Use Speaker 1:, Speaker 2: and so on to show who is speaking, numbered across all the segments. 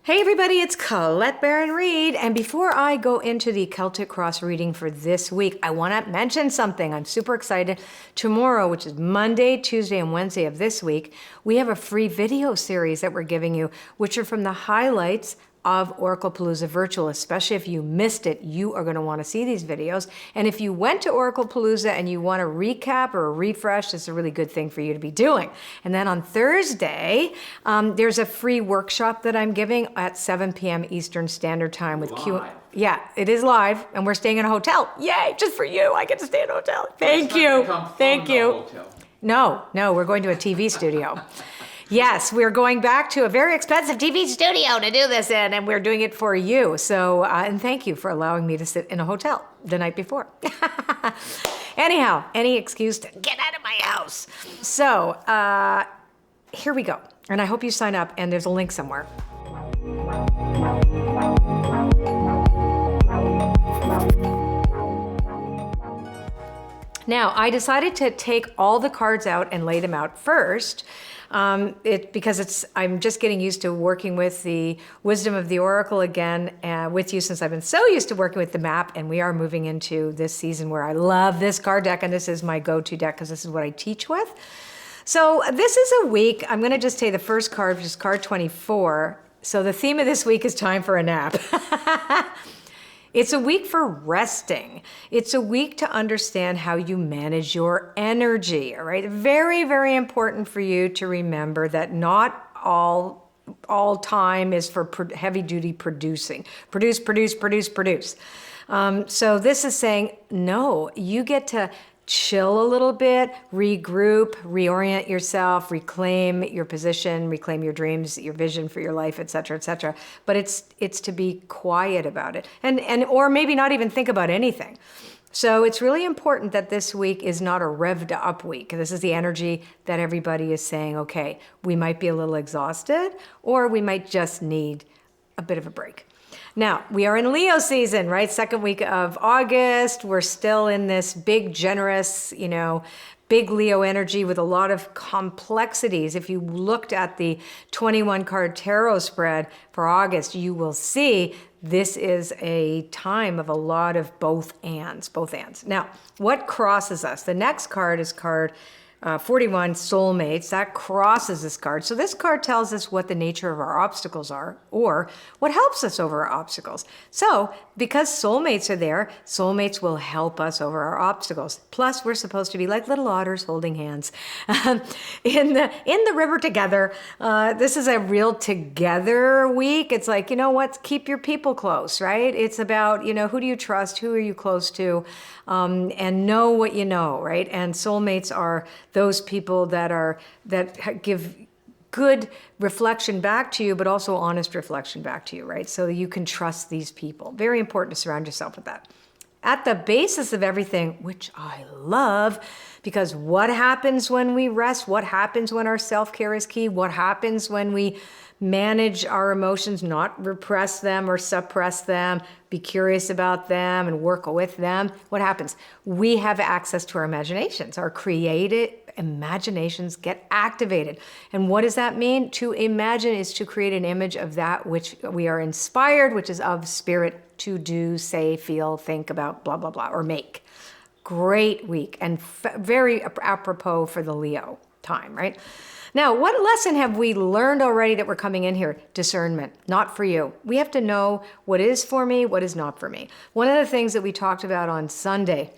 Speaker 1: Hey everybody, it's Colette Baron-Reid, and before I go into the Celtic Cross reading for this week, I want to mention something. I'm super excited. Tomorrow, which is Monday, Tuesday, and Wednesday of this week, we have a free video series that we're giving you, which are from the highlights of Oraclepalooza Virtual. Especially if you missed it, you are going to want to see these videos. And if you went to Oraclepalooza and you want to recap or a refresh, it's a really good thing for you to be doing. And then on Thursday, there's a free workshop that I'm giving at 7 p.m. Eastern Standard Time with Q. Yeah, it is live, and we're staying in a hotel. Yay, just for you. I get to stay in a hotel. Thank you. Thank you. No, we're going to a TV studio. Yes, we're going back to a very expensive TV studio to do this in, and we're doing it for you. So, and thank you for allowing me to sit in a hotel the night before. Anyhow, any excuse to get out of my house. So, here we go. And I hope you sign up, and there's a link somewhere. Now, I decided to take all the cards out and lay them out first. Because I'm just getting used to working with the wisdom of the Oracle again with you, since I've been so used to working with the map, and we are moving into this season where I love this card deck, and this is my go-to deck because this is what I teach with. So this is a week, I'm going to just take the first card, which is card 24. So the theme of this week is time for a nap. It's a week for resting. It's a week to understand how you manage your energy, all right? Very, very important for you to remember that not all time is for heavy-duty producing. Produce. So this is saying, no, you get to chill a little bit, regroup, reorient yourself, reclaim your position, reclaim your dreams, your vision for your life, et cetera, et cetera. But it's to be quiet about it, and or maybe not even think about anything. So it's really important that this week is not a revved up week. This is the energy that everybody is saying, okay, we might be a little exhausted, or we might just need a bit of a break. Now, we are in Leo season, right? Second week of August. We're still in this big, generous, big Leo energy with a lot of complexities. If you looked at the 21 card tarot spread for August, you will see this is a time of a lot of both ands. Now, what crosses us? The next card is card 41, soulmates. That crosses this card. So this card tells us what the nature of our obstacles are, or what helps us over our obstacles. So because soulmates are there, soulmates will help us over our obstacles. Plus, we're supposed to be like little otters holding hands in the river together. This is a real together week. It's like, keep your people close, right? It's about, who do you trust? Who are you close to? And know what you know, right? And soulmates are those people that give good reflection back to you, but also honest reflection back to you, right? So you can trust these people. Very important to surround yourself with that. At the basis of everything, which I love, because what happens when we rest? What happens when our self-care is key? What happens when we manage our emotions, not repress them or suppress them, be curious about them and work with them? What happens? We have access to our imaginations. Our creative imaginations get activated. And what does that mean? To imagine is to create an image of that which we are inspired, which is of spirit, to do, say, feel, think about, blah, blah, blah, or make. Great week, and very apropos for the Leo time, right? Now, what lesson have we learned already that we're coming in here? Discernment, not for you. We have to know what is for me, what is not for me. One of the things that we talked about on Sunday,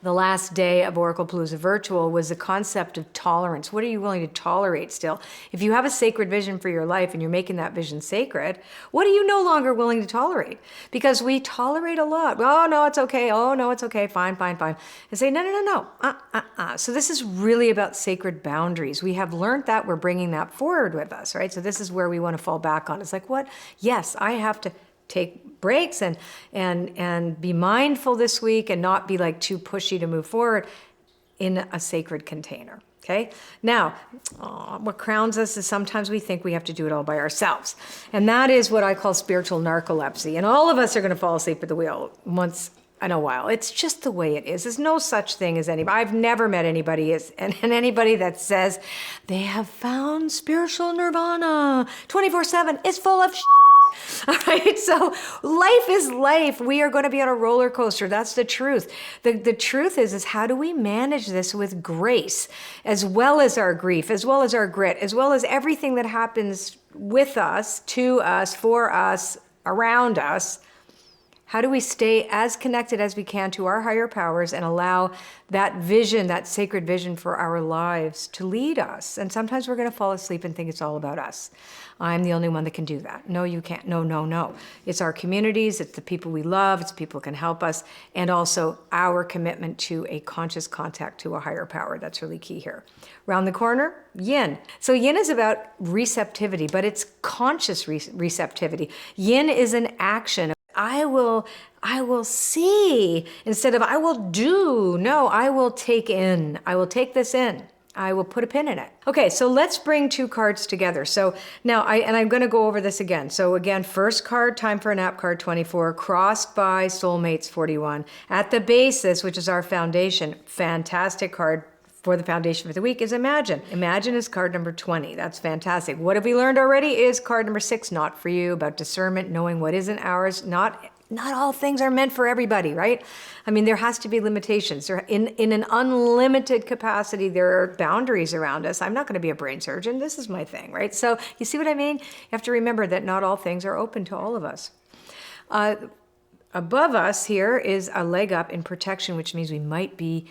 Speaker 1: the last day of Oraclepalooza Virtual, was the concept of tolerance. What are you willing to tolerate still? If you have a sacred vision for your life and you're making that vision sacred, what are you no longer willing to tolerate? Because we tolerate a lot. Oh, no, it's okay. Oh, no, it's okay. Fine. And say, no. So this is really about sacred boundaries. We have learned that. We're bringing that forward with us, right? So this is where we want to fall back on. It's like, what? Yes, I have to take breaks and be mindful this week and not be like too pushy to move forward in a sacred container. Okay. Now, what crowns us is sometimes we think we have to do it all by ourselves. And that is what I call spiritual narcolepsy. And all of us are going to fall asleep at the wheel once in a while. It's just the way it is. There's no such thing as anybody. I've never met anybody and anybody that says they have found spiritual nirvana 24/7 is full of shit. All right, so life is life. We are going to be on a roller coaster. That's the truth. The truth is how do we manage this with grace, as well as our grief, as well as our grit, as well as everything that happens with us, to us, for us, around us? How do we stay as connected as we can to our higher powers and allow that vision, that sacred vision for our lives to lead us? And sometimes we're going to fall asleep and think it's all about us. I'm the only one that can do that. No, you can't. No, no, no. It's our communities. It's the people we love. It's people who can help us. And also our commitment to a conscious contact to a higher power. That's really key here. Around the corner, yin. So yin is about receptivity, but it's conscious receptivity. Yin is an action. I will see instead of I will do. No, I will take in. I will take this in. I will put a pin in it. Okay, so let's bring two cards together. So now I'm going to go over this again. So again, first card, time for a nap card 24, crossed by soulmates 41. At the basis, which is our foundation, fantastic card for the foundation for the week is Imagine. Imagine is card number 20. That's fantastic. What have we learned already is card number 6, not for you, about discernment, knowing what isn't ours. Not all things are meant for everybody, right? I mean, there has to be limitations. In an unlimited capacity, there are boundaries around us. I'm not going to be a brain surgeon. This is my thing, right? So you see what I mean? You have to remember that not all things are open to all of us. Above us here is a leg up in protection, which means we might be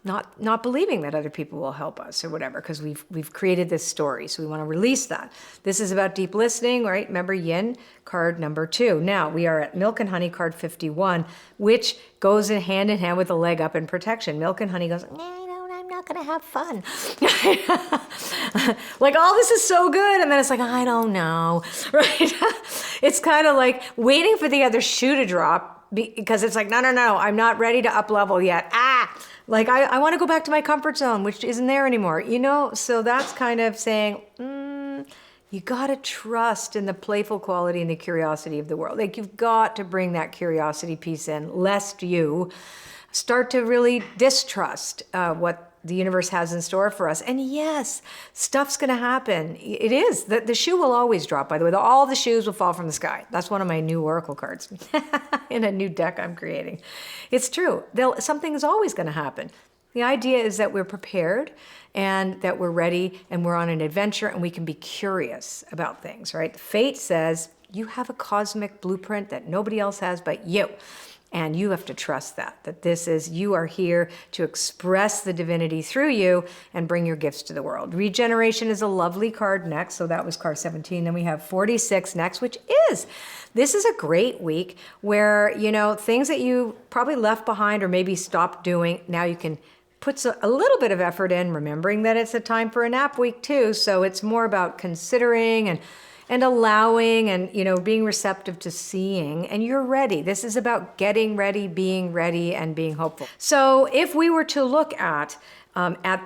Speaker 1: not believing that other people will help us or whatever, because we've created this story. So we want to release that. This is about deep listening, right? Remember yin, card number 2. Now we are at milk and honey, card 51, which goes in hand with a leg up in protection. Milk and honey goes, I'm not going to have fun. Like, oh, this is so good. And then it's like, I don't know, right? It's kind of like waiting for the other shoe to drop, because it's like, no, I'm not ready to up level yet. Like I want to go back to my comfort zone, which isn't there anymore, So that's kind of saying, you got to trust in the playful quality and the curiosity of the world. Like you've got to bring that curiosity piece in, lest you start to really distrust what the universe has in store for us. And yes, stuff's going to happen. It is. The shoe will always drop, by the way. All the shoes will fall from the sky. That's one of my new oracle cards in a new deck I'm creating. It's true. Something is always going to happen. The idea is that we're prepared and that we're ready and we're on an adventure and we can be curious about things, right? Fate says you have a cosmic blueprint that nobody else has but you. And you have to trust that you are here to express the divinity through you and bring your gifts to the world. Regeneration is a lovely card next. So that was card 17. Then we have 46 next, this is a great week where, things that you probably left behind or maybe stopped doing, now you can put a little bit of effort in, remembering that it's a time for a nap week too. So it's more about considering and allowing and, being receptive to seeing, and you're ready. This is about getting ready, and being hopeful. So if we were to look at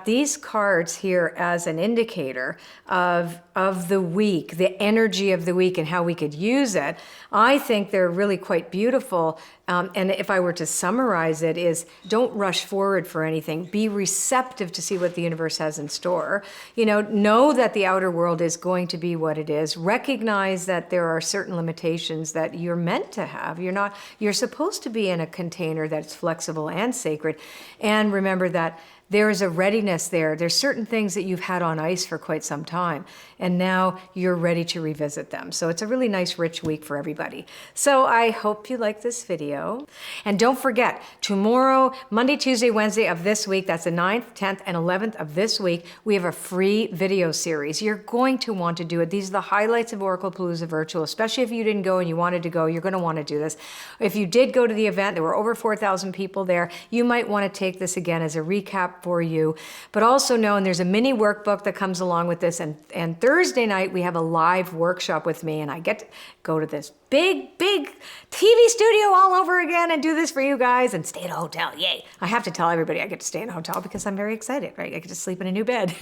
Speaker 1: these cards here as an indicator of the week, the energy of the week and how we could use it, I think they're really quite beautiful. And if I were to summarize it is, don't rush forward for anything. Be receptive to see what the universe has in store. Know that the outer world is going to be what it is. Recognize that there are certain limitations that you're meant to have. You're supposed to be in a container that's flexible and sacred. And remember that there is a readiness there. There's certain things that you've had on ice for quite some time, and now you're ready to revisit them. So it's a really nice, rich week for everybody. So I hope you like this video. And don't forget, tomorrow, Monday, Tuesday, Wednesday of this week, that's the 9th, 10th, and 11th of this week, we have a free video series. You're going to want to do it. These are the highlights of Oracle Palooza Virtual, especially if you didn't go and you wanted to go, you're going to want to do this. If you did go to the event, there were over 4,000 people there, you might want to take this again as a recap for you, but also know, and there's a mini workbook that comes along with this, and Thursday night we have a live workshop with me, and I get to go to this big TV studio all over again and do this for you guys and stay in a hotel. Yay. I have to tell everybody I get to stay in a hotel because I'm very excited, right? I get to sleep in a new bed.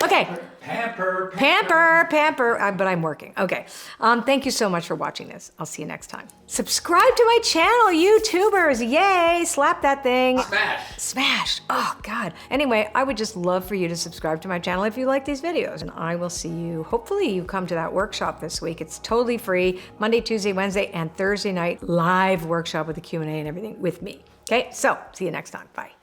Speaker 1: Okay.
Speaker 2: Pamper.
Speaker 1: But I'm working. Okay. Thank you so much for watching this. I'll see you next time. Subscribe to my channel, YouTubers. Yay. Slap that thing.
Speaker 2: Smash.
Speaker 1: Smash. Oh. Oh God. Anyway, I would just love for you to subscribe to my channel if you like these videos, and I will see you. Hopefully you come to that workshop this week. It's totally free, Monday, Tuesday, Wednesday, and Thursday night live workshop with the Q&A and everything with me. Okay, so see you next time. Bye.